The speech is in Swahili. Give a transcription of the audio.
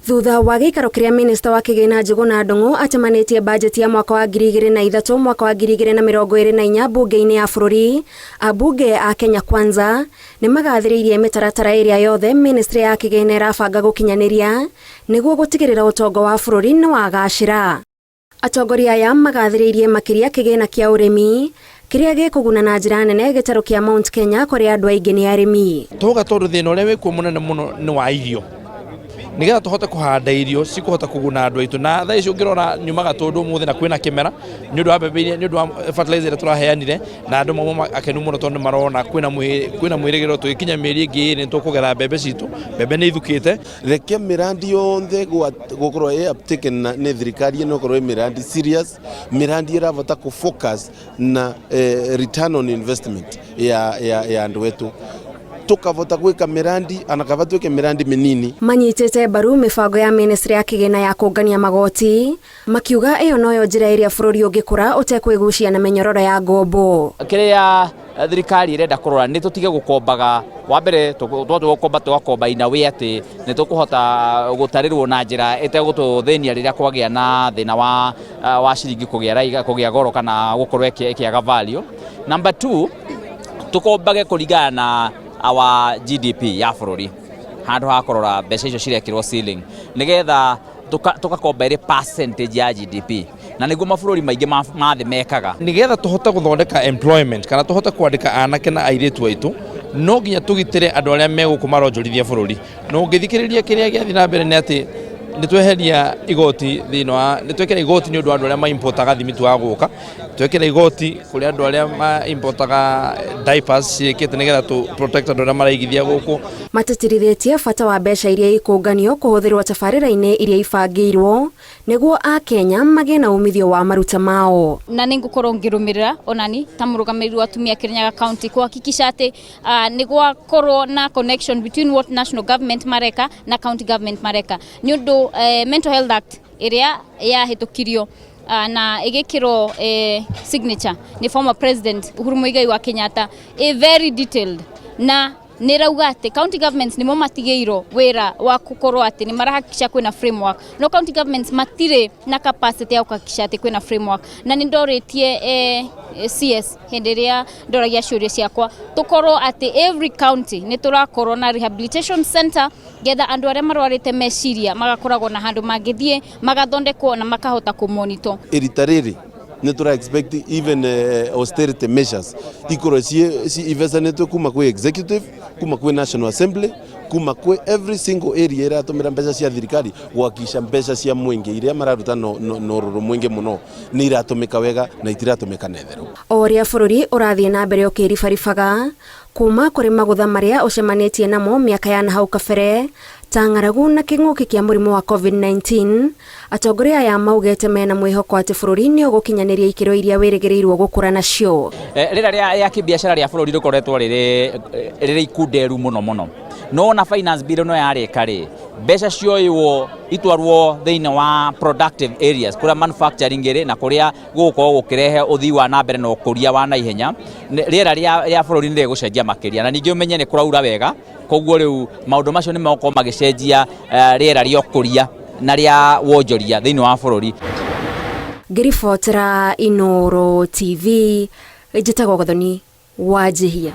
Thutha wa gĩikaro kĩrĩa minista wa kĩgĩna Njũgũna Ndung'u atemanĩtie bajeti ya mwaka wa 2003 mwaka wa 2024 mbunge-inĩ ya bũrũri, ambunge a Kenya Kwanza nĩ magathĩrĩirie mĩtaratara ĩrĩa yothe ministry ya kĩgĩna ĩrabanga gũkinyanĩria nĩguo gũtigĩrĩra ũtongo wa bũrũri nĩ wagacĩra. Atongoria aya magathĩrĩirie makĩria kĩgĩna kĩa ũrĩmi kĩrĩa gĩkũguna na njĩra nene gĩtarũ kĩa Mount Kenya kũrĩa andũ aingĩ nĩ arĩmi. Tũga tondũ thĩna ũrĩa wĩkuo mũnene mũno nĩ wa irio. Nigetha tũhote kũhanda irio cikũhota kũguna andũ aitũ, na thaa ici ũngĩrora nyumaga tondũ mũthĩ na kwĩna kĩmera nĩ ũndũ wa mbembe nĩ ũndũ wa fertilizer ĩrĩa tũraheanire, na andũ mauma akenu mũno tondũ marona kwĩna mwĩrĩgĩrĩro tũgĩkinya mĩeri ĩngĩ nĩ tũkũgetha mbembe citũ. Mbembe nĩ ithukĩte. Reke mirandi yothe gũkorwo ĩ uptaken nĩ thirikari ĩno, gũkorwo ĩ mirandi serious, mirandi ĩrabota kũfocus na return on investment ya andũ wetu. Tukavota gwika mirandi anakava twike mirandi minini. Manyitĩte mbaru mibango ya ministry ya kĩgĩna ya kũngania magoti, makiuga ĩyo noyo njĩra ĩrĩa bũrũri ũngĩkũra ũtekwĩgucia na menyororo ya ngombo. Kĩrĩa thirikari irenda kũrora nĩ tũtige gũkombaga. Wa mbere tũgakomba ina wĩ atĩ nĩ tũkũhota gũtarĩrwo na njĩra ĩtegũtũthĩnia rĩrĩa kwagĩa na thĩna wa ciringi kũgĩa goro kana gũkorwo ĩkĩaga value. Number 2, tũkombage kũringana na our GDP ya bũrũri handũ ha kũrora mbeca icio cirekĩrwo ceiling, nĩgetha tũgakomba ĩrĩ percentage ya GDP, na nĩguo mabũrũri maingĩ ma thĩ mekaga. Nĩgetha tũhote gũthondeka employment kana tũhote kwandĩka anake na airĩtu aitũ, no nginya tũgitĩre andũ arĩa megũkũ maronjorithia bũrũri. No ũngĩthikĩrĩria kĩrĩa gĩathiĩ na mbere nĩ atĩ nĩ tweheria igoti nĩ twekĩra igoti nĩ ũndũ wa andũ arĩa maimportaga thimiti wa gũka, twekĩra igoti kũrĩ andũ arĩa maimportaga diapers ciĩkĩte nĩgetha tũ protect andũ arĩa maraigithia gũkũ. Matĩtĩrithĩtie bata wa mbeca iria ikũnganio kũhũthĩrwo tabarĩra-inĩ iria ibangĩirwo nĩguo a Kenya magĩe na umithio wa maruta mao. Na nĩngũkorwo ngĩrũmĩrĩra onani ta mũrũgamĩrĩri wa atumia Kirinyaga County kuhakikisha atĩ nĩgwakorwo na connection between what national government mareka na county government mareka. Nĩ ũndũ Mental Health Act ĩrĩa yahĩtũkirio na ĩgĩkĩrwo signature nĩ former president Uhuru Muigai wa Kenyatta, very detailed, na nĩrauga atĩ county governments nĩmo matigĩirwo wĩra wa gũkorwo atĩ nĩ marahakikisha kwĩna framework. No county governments matirĩ na capacity ya gũhakikisha atĩ kwĩna framework, na nĩ ndorĩtie CS hĩndĩ ĩrĩa ndoragia ciũria ciakwa tũkorwo atĩ every county nĩ tũrakorwo na rehabilitation center, getha andũ arĩa marwarĩte meciria magakoragwo na handũ mangĩthiĩ magathondekwo na makahota kũmonitor. Irita rĩrĩ nĩ tũra expect even austerity measures ikorwo investanĩtwo kuma kwĩ executive, kuma kwĩ National Assembly, kuma kwĩ every single area ĩratũmĩra mbeca cia thirikari gwakisha mbeca cia mũingĩ iria mararuta no rũrũ mũingĩ mũno nĩ iratũmĩka wega na itiratũmĩka netherũ. O ũrĩa bũrũri ũrathiĩ na mbere ũkĩribaribaga kuma kũrĩ magũtha marĩa ũcemanĩtie namo mĩaka ya nahau kabere ta ng'aragu na kĩng'ũki kĩa mũrimũ wa COVID-19, atongoria aya maugĩte mena mwĩhoko atĩ bũrũri nĩ ũgũkinyanĩria ikĩro iria wĩrĩgĩrĩirwo gũkũra nacio. Rĩrĩa rĩa kĩbiacara rĩa bũrũri rĩkoretwo rĩrĩ ikunderu mũno, no na finance bill no yarĩka rĩ, mbeca cioywo itwarwo thĩinĩ wa productive areas kũrĩa manufacturing ĩrĩ na kũrĩa gũgũkorwo gũkĩrehe ũthii wa na mbere na ũkũria wa naihenya. Rĩera rĩa bũrũri nĩ rĩgũcenjia makĩria, na ningĩ ũmenye nĩ kũraura wega, koguo rĩu maũndũ macio nĩ magũkorwo magĩcenjia rĩera rĩa ũkũria na rĩa wonjoria thĩinĩ wa bũrũri. Ngĩribotera Inooro TV, njĩtagwo Gathoni Wanjihia.